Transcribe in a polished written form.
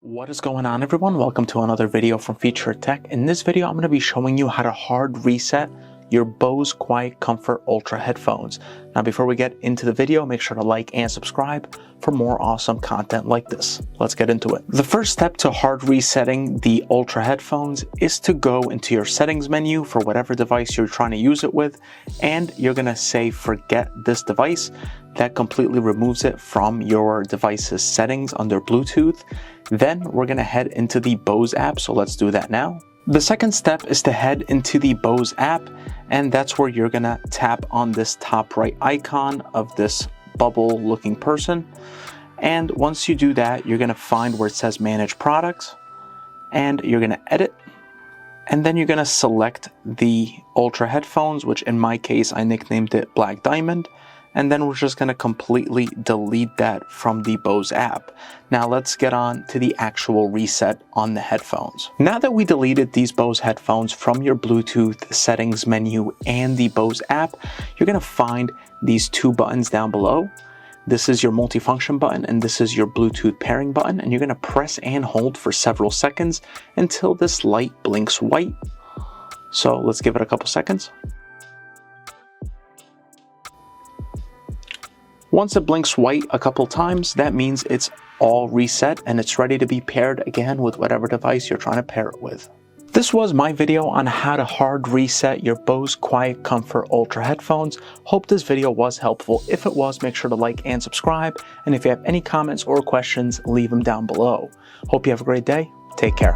What is going on, everyone? Welcome to another video from Feature Tech. In this video, I'm going to be showing you how to hard reset your Bose QuietComfort Ultra Headphones. Now, before we get into the video, make sure to like and subscribe for more awesome content like this. Let's get into it. The first step to hard resetting the Ultra Headphones is to go into your settings menu for whatever device you're trying to use it with, and you're going to say forget this device. That completely removes it from your device's settings under Bluetooth. Then we're going to head into the Bose app, so let's do that now. The second step is to head into the Bose app, and that's where you're going to tap on this top right icon of this bubble looking person. And once you do that, you're going to find where it says manage products, and you're going to edit, and then you're going to select the Ultra Headphones, which in my case I nicknamed it Black Diamond. And then we're just going to completely delete that from the Bose app. Now let's get on to the actual reset on the headphones. Now that we deleted these Bose headphones from your Bluetooth settings menu and the Bose app, you're going to find these two buttons down below. This is your multifunction button and this is your Bluetooth pairing button, and you're going to press and hold for several seconds until this light blinks white. So let's give it a couple seconds. Once it blinks white a couple times, that means it's all reset and it's ready to be paired again with whatever device you're trying to pair it with. This was my video on how to hard reset your Bose QuietComfort Ultra Headphones. Hope this video was helpful. If it was, make sure to like and subscribe. And if you have any comments or questions, leave them down below. Hope you have a great day. Take care.